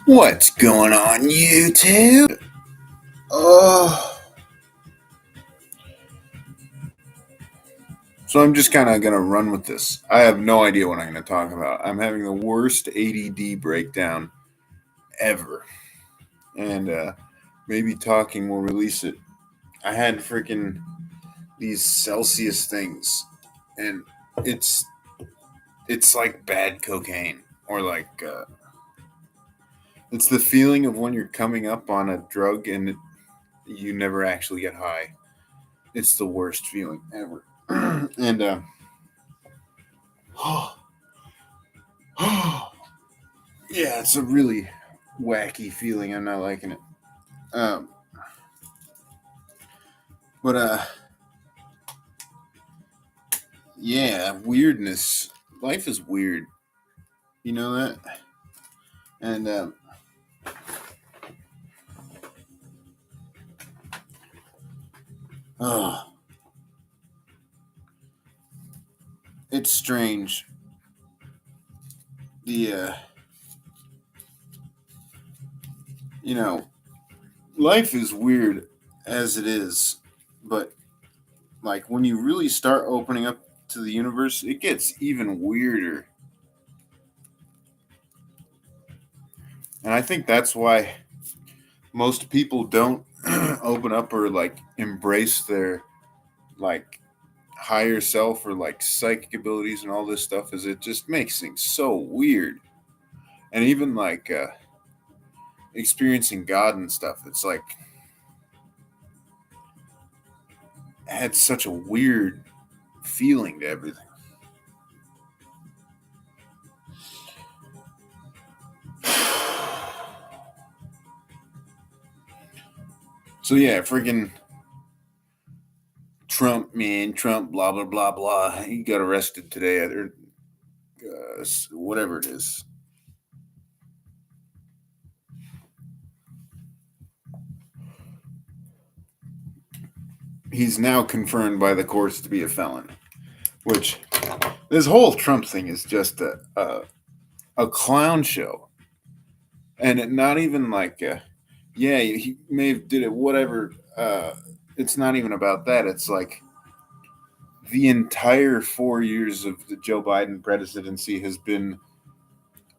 What's going on, YouTube? Oh, so I'm just kind of gonna run with this. I have no idea what I'm gonna talk about. I'm having the worst ADD breakdown ever, and maybe talking will release it. I had freaking these Celsius things, and it's it's like bad cocaine, or like it's the feeling of when you're coming up on a drug and you never actually get high. It's the worst feeling ever, and yeah, it's a really wacky feeling. I'm not liking it. Um, but yeah, weirdness. Life is weird. You know that? And oh, it's strange. The you know, life is weird as it is, but like when you really start opening up to the universe, it gets even weirder. And I think that's why most people don't open up or like embrace their like higher self or like psychic abilities and all this stuff is it just makes things so weird. And even like experiencing God and stuff, it's like had such a weird feeling to everything. So yeah, freaking Trump, man, Trump, blah blah blah blah. He got arrested today, or whatever it is. He's now confirmed by the courts to be a felon. Which this whole Trump thing is just a clown show, and not even like yeah, he may have did it whatever. It's not even about that. It's like the entire 4 years of the Joe Biden presidency has been,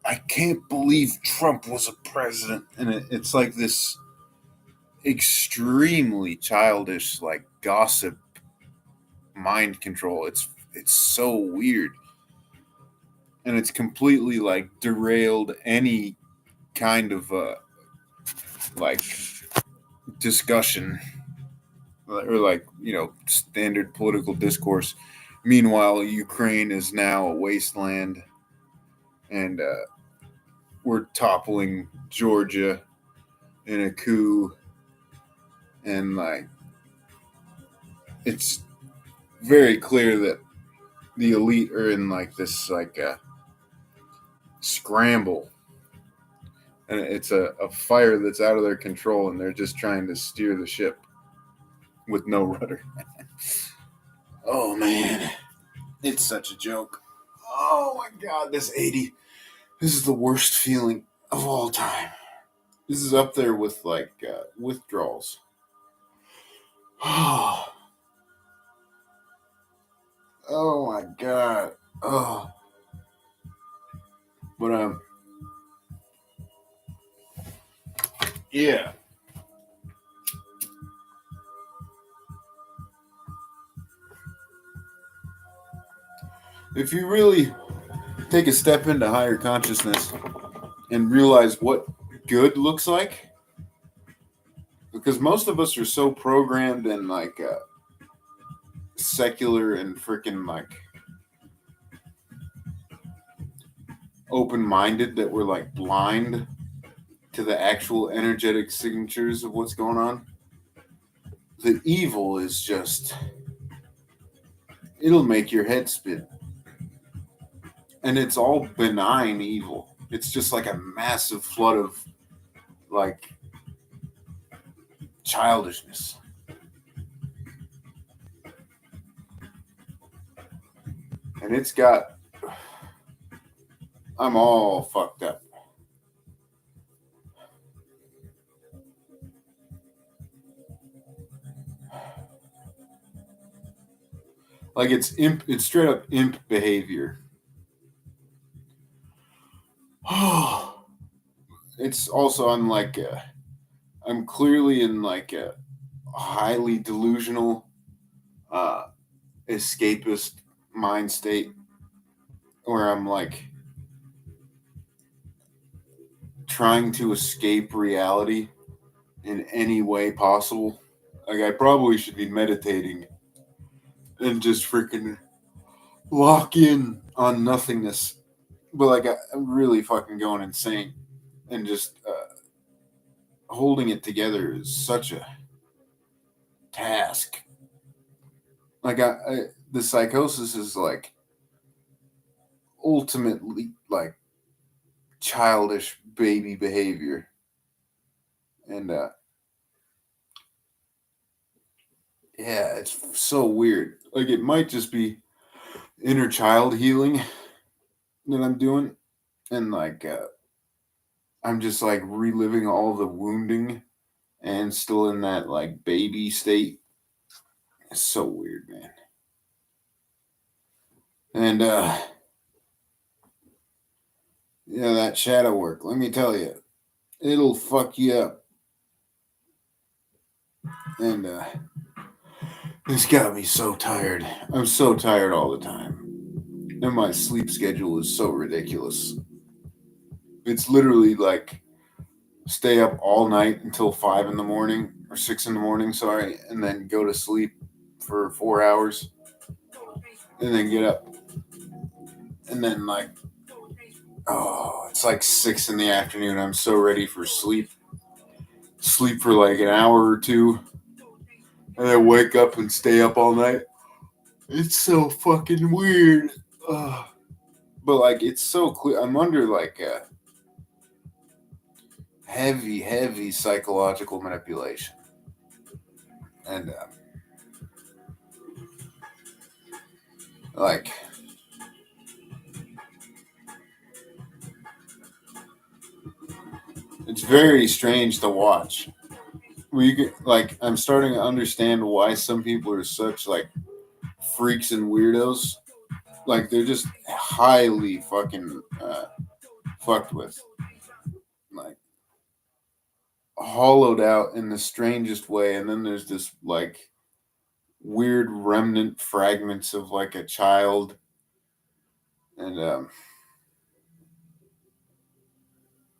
I can't believe Trump was a president, and it's like this extremely childish like gossip mind control. It's so weird, and it's completely like derailed any kind of like discussion or like standard political discourse. Meanwhile, Ukraine is now a wasteland, and we're toppling Georgia in a coup, and like it's very clear that the elite are in like this like scramble, and it's a fire that's out of their control, and they're just trying to steer the ship with no rudder. Oh man, it's such a joke. Oh my god, this 80. This is the worst feeling of all time. This is up there with like withdrawals. Oh, oh my god. Oh, but yeah. If you really take a step into higher consciousness and realize what good looks like, because most of us are so programmed and like secular and freaking like open minded that we're like blind to the actual energetic signatures of what's going on. The evil is just, it'll make your head spin. And it's all benign evil. It's just like a massive flood of like childishness. And it's got, I'm all fucked up. Like it's straight up imp behavior. It's also I'm clearly in like a highly delusional, uh, escapist mind state where I'm like trying to escape reality in any way possible. Like I probably should be meditating and just freaking lock in on nothingness. But like I'm really fucking going insane, and just holding it together is such a task. Like the psychosis is like ultimately like childish baby behavior, and yeah, it's so weird. Like it might just be inner child healing that I'm doing, and like I'm just like reliving all the wounding and still in that like baby state. It's so weird, man. And yeah, that shadow work, let me tell you, it'll fuck you up. And it's got me so tired. I'm so tired all the time. And my sleep schedule is so ridiculous. It's literally like stay up all night until 5 in the morning or 6 in the morning, sorry, and then go to sleep for 4 hours and then get up. And then like it's like 6 in the afternoon. I'm so ready for sleep. Sleep for like an hour or two, and then wake up and stay up all night. It's so fucking weird. Ugh. But like, it's so clear. I'm under like a heavy, heavy psychological manipulation, and like, it's very strange to watch. Like, I'm starting to understand why some people are such like freaks and weirdos. Like, they're just highly fucking fucked with, like hollowed out in the strangest way. And then there's this like weird remnant fragments of like a child, and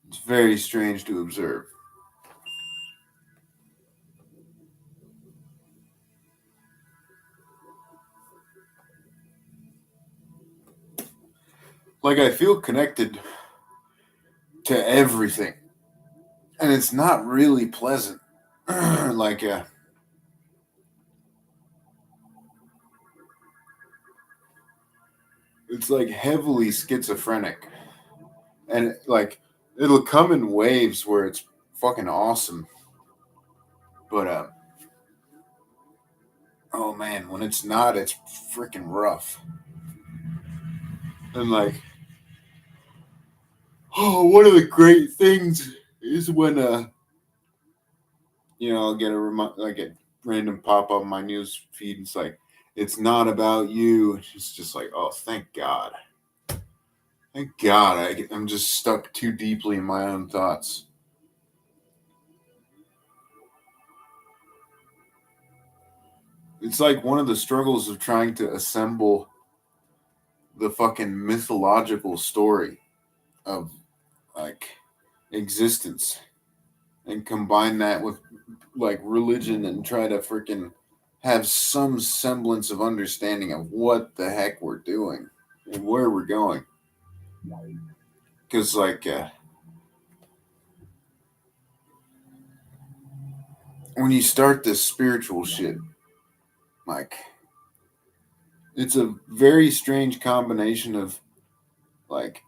it's very strange to observe. Like I feel connected to everything, and it's not really pleasant. like it's like heavily schizophrenic, and like it'll come in waves where it's fucking awesome, but oh man, when it's not, it's freaking rough. And like, oh, one of the great things is when I'll get like a random pop up on my news feed. It's like, it's not about you. It's just like, oh, thank God. Thank God. I'm just stuck too deeply in my own thoughts. It's like one of the struggles of trying to assemble the fucking mythological story of like existence and combine that with like religion and try to freaking have some semblance of understanding of what the heck we're doing and where we're going. Because like when you start this spiritual shit, like it's a very strange combination of like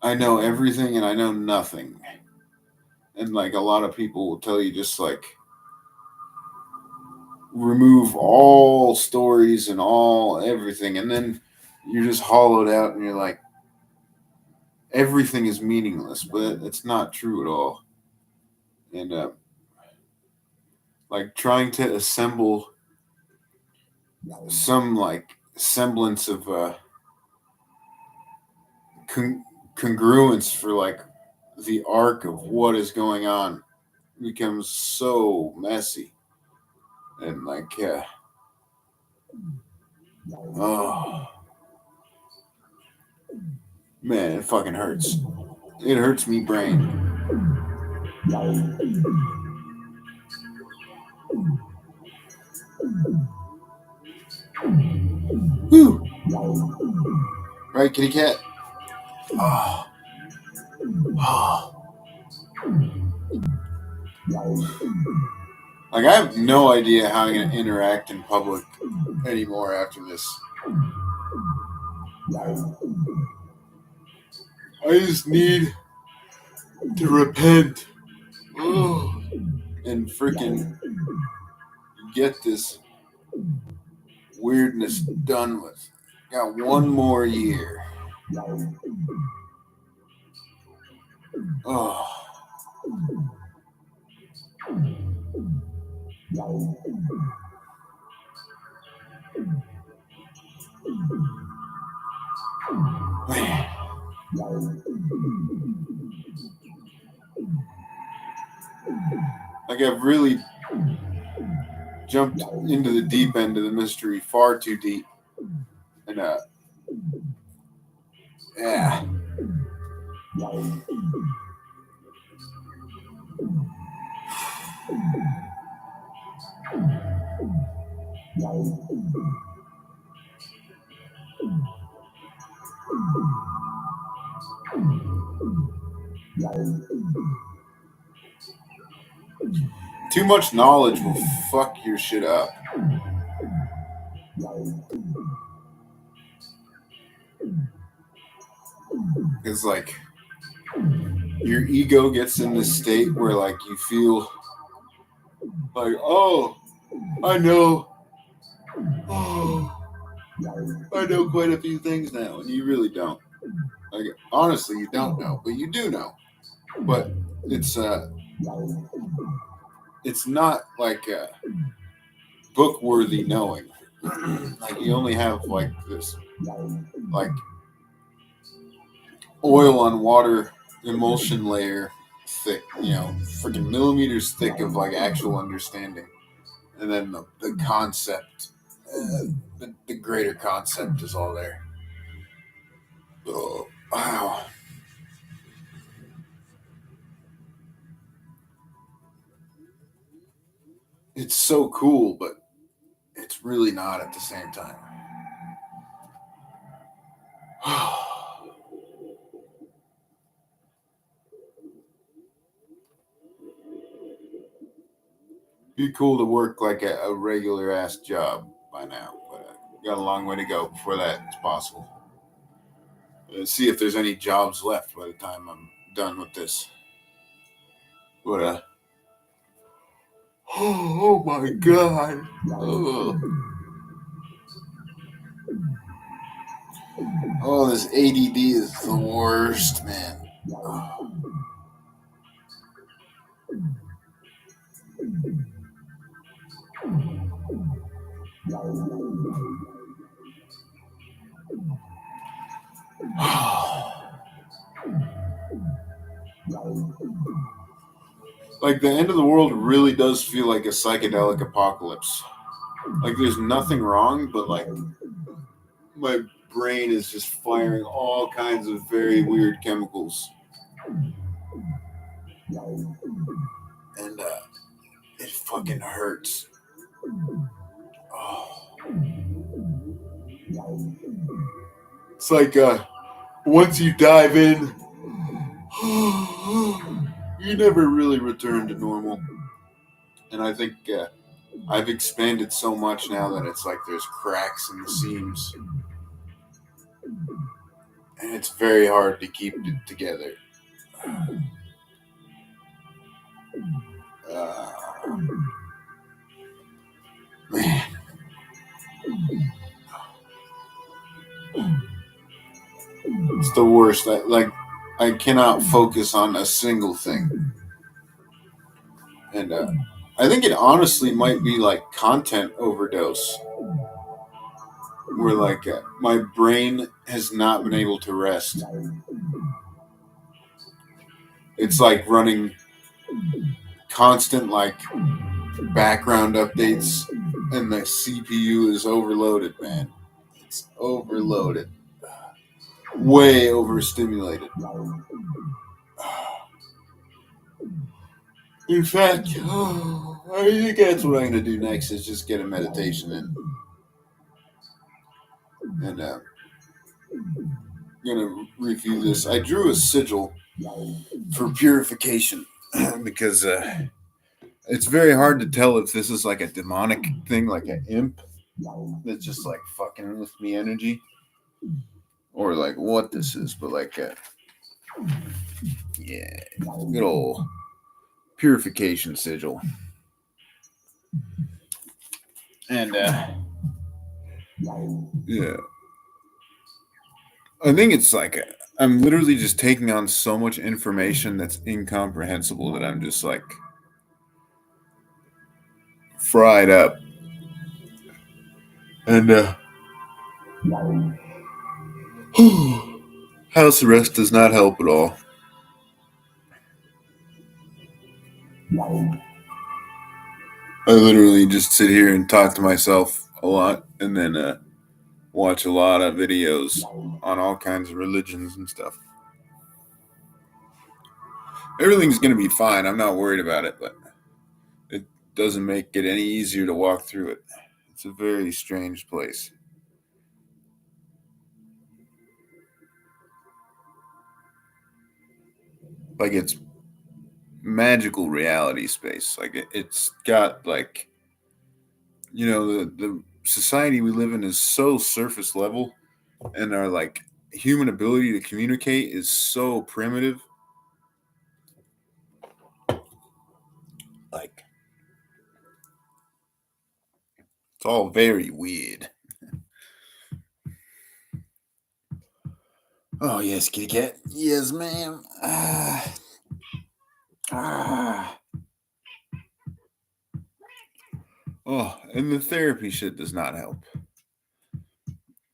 I know everything and I know nothing. And like a lot of people will tell you just like remove all stories and all everything, and then you're just hollowed out and you're like everything is meaningless, but it's not true at all. And like trying to assemble some like semblance of congruence for like the arc of what is going on becomes so messy and like oh man, it fucking hurts. It hurts me brain. Woo. Right, kitty cat? Oh. Oh. Like, I have no idea how I'm going to interact in public anymore after this. I just need to repent. Oh. And freaking get this weirdness done with. Got one more year. Oh. Man. Like, I've really jumped into the deep end of the mystery far too deep. And yeah. Too much knowledge will fuck your shit up. It's like your ego gets in this state where like you feel like, oh, I know. Oh, I know quite a few things now, and you really don't. Like, honestly, you don't know, but you do know. But it's not like book worthy knowing. Like, you only have like this, like oil on water emulsion layer thick, freaking millimeters thick of like actual understanding, and then the concept, the greater concept is all there. Oh, wow. It's so cool, but it's really not at the same time. Be cool to work like a regular ass job by now, but got a long way to go before that is possible. See if there's any jobs left by the time I'm done with this. But oh my god. Oh, this ADD is the worst, man. Like, the end of the world really does feel like a psychedelic apocalypse. Like, there's nothing wrong, but like my brain is just firing all kinds of very weird chemicals. And it fucking hurts. Oh. It's like once you dive in, you never really return to normal. And I think I've expanded so much now that it's like there's cracks in the seams. And it's very hard to keep it together. Man. It's the worst. I cannot focus on a single thing. And I think it honestly might be like content overdose. where like my brain has not been able to rest. It's like running constant like background updates, and the CPU is overloaded, man. It's overloaded, way overstimulated. In fact, I think that's what I'm gonna do next is just get a meditation in, and gonna review this. I drew a sigil for purification because it's very hard to tell if this is like a demonic thing, like an imp that's just like fucking with me energy, or like what this is. But like, yeah, good old purification sigil, and yeah, I think it's like I'm literally just taking on so much information that's incomprehensible that I'm just like fried up. And house arrest does not help at all. I literally just sit here and talk to myself a lot, and then watch a lot of videos on all kinds of religions and stuff. Everything's gonna be fine. I'm not worried about it, but it doesn't make it any easier to walk through it. It's a very strange place. Like it's magical reality space. Like it's got like the society we live in is so surface level, and our like human ability to communicate is so primitive. Like it's all very weird. Oh yes, kitty cat. Yes, ma'am. Ah. Oh, and the therapy shit does not help.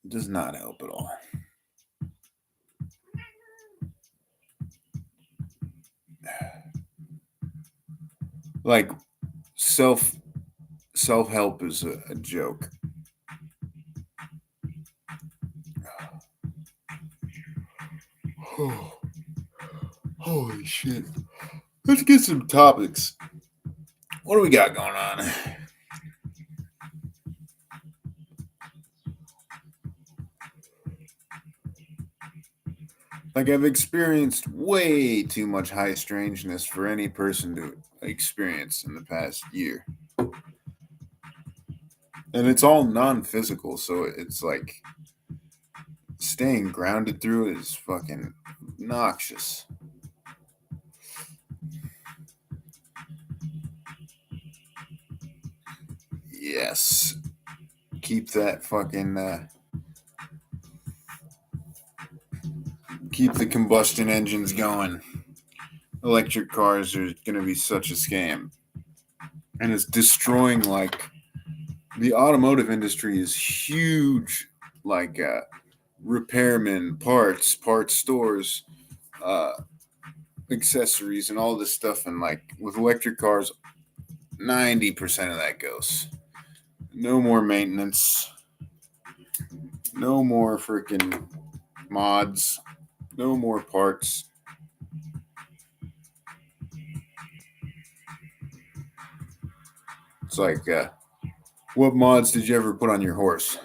Does not help at all. Like self self help is a joke. Oh, holy shit. Let's get some topics. What do we got going on? Like I've experienced way too much high strangeness for any person to experience in the past year. And it's all non-physical, so it's like staying grounded through it is fucking noxious. Yes. Keep that fucking keep the combustion engines going. Electric cars are going to be such a scam. And it's destroying like the automotive industry is huge, like repairmen, parts stores, uh, accessories, and all this stuff. And like with electric cars, 90% of that goes. No more maintenance. No more freaking mods. No more parts. It's like, what mods did you ever put on your horse?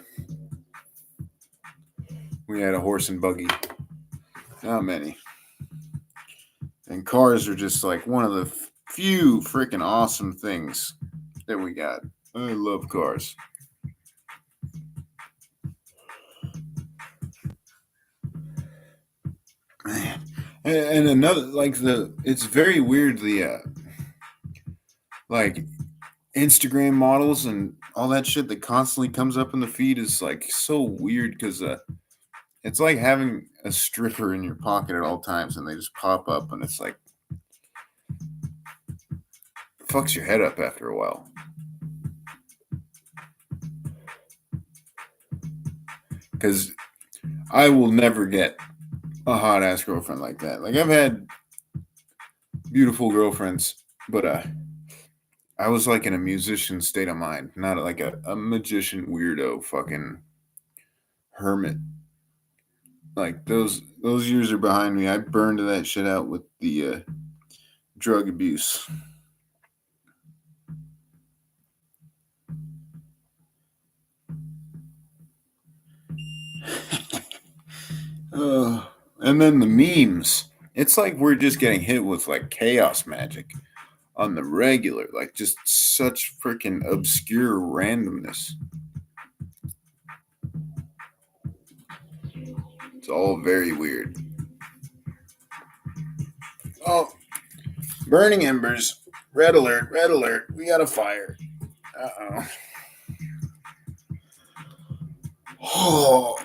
We had a horse and buggy. Not many. And cars are just like one of the few freaking awesome things that we got. I love cars. Man. And another like it's very weird like Instagram models and all that shit that constantly comes up in the feed is like so weird because it's like having a stripper in your pocket at all times and they just pop up and it's like it fucks your head up after a while. because I will never get a hot ass girlfriend like that. Like I've had beautiful girlfriends, but I was like in a musician state of mind, not like a magician weirdo fucking hermit. Like those years are behind me. I burned that shit out with the drug abuse. And then the memes. It's like we're just getting hit with like chaos magic on the regular, like just such freaking obscure randomness. It's all very weird. Oh, burning embers. Red alert, red alert. We got a fire. Uh-oh. Oh,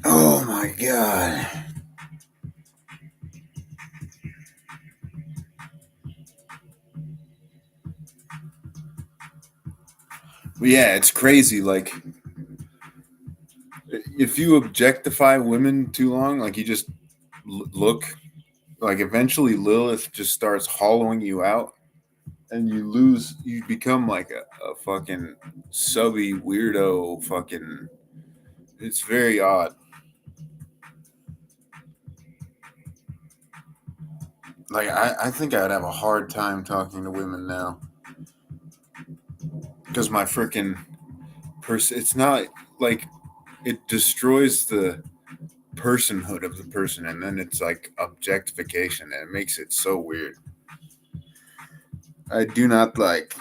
oh my god. But yeah, it's crazy. Like, if you objectify women too long, like you just look, like eventually Lilith just starts hollowing you out, and you become like a fucking subby weirdo. Fucking, it's very odd. Like, I think I'd have a hard time talking to women now because my freaking person. It's not like it destroys the personhood of the person, and then it's like objectification, and it makes it so weird. I do not like.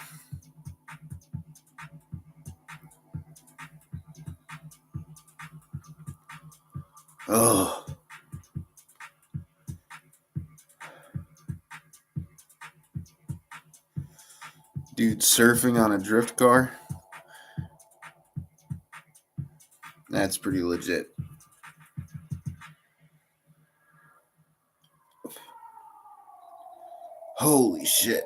Oh, dude, surfing on a drift car. That's pretty legit. Holy shit.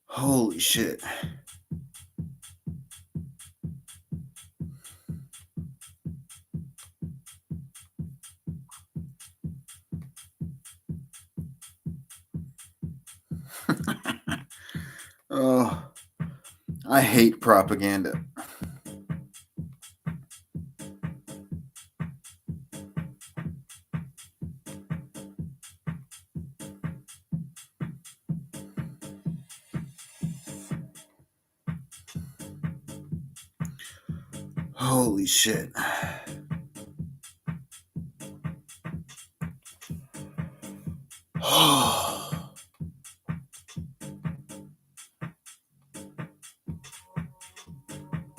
Holy shit. Oh, I hate propaganda. Holy shit.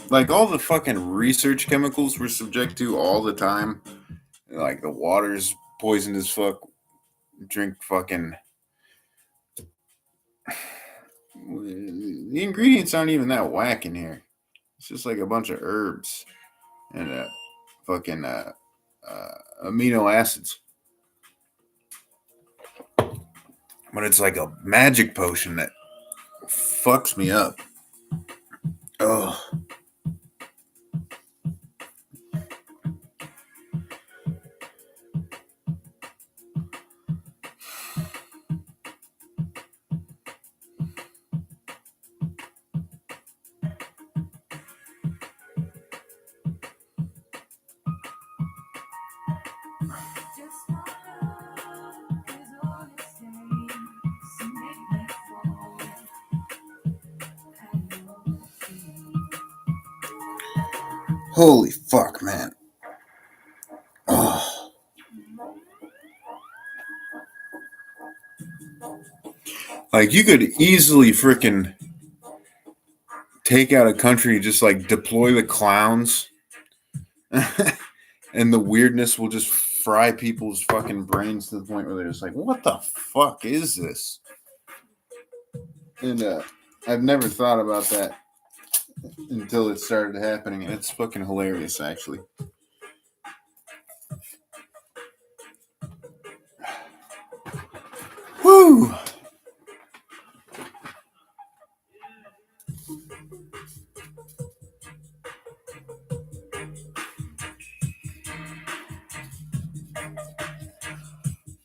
Like all the fucking research chemicals we're subject to all the time. Like the water's poisoned as fuck. Drink fucking. The ingredients aren't even that whack in here. It's just like a bunch of herbs and fucking amino acids. But it's like a magic potion that fucks me up. Oh. Holy fuck, man. Oh. Like, you could easily freaking take out a country, just like deploy the clowns, and the weirdness will just fry people's fucking brains to the point where they're just like, what the fuck is this? And I've never thought about that until it started happening, and it's fucking hilarious, actually. Woo!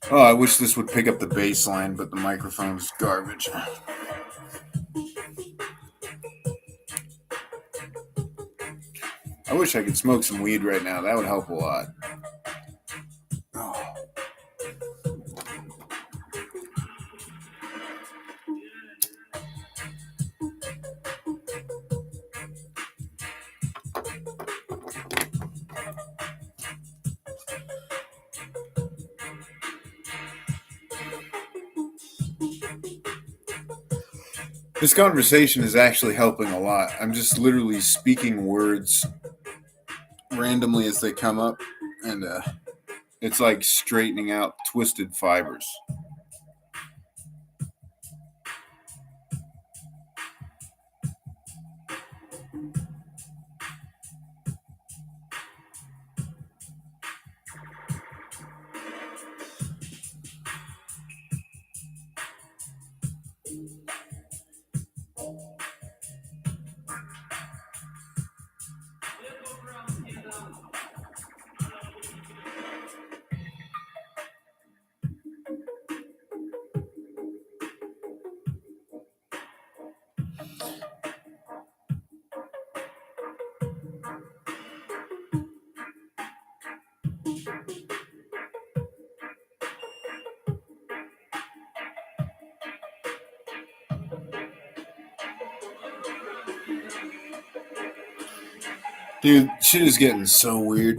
Oh, I wish this would pick up the bass line, but the microphone's garbage. I wish I could smoke some weed right now. That would help a lot. Oh. This conversation is actually helping a lot. I'm just literally speaking words randomly as they come up, and it's like straightening out twisted fibers. Dude, shit is getting so weird.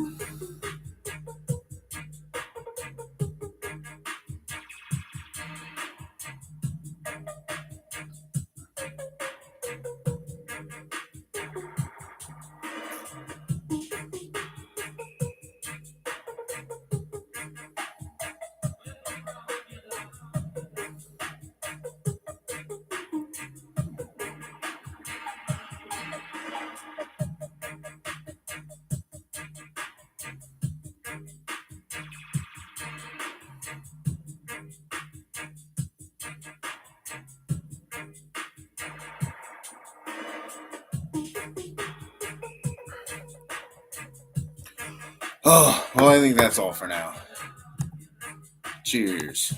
Oh, well, I think that's all for now. Cheers.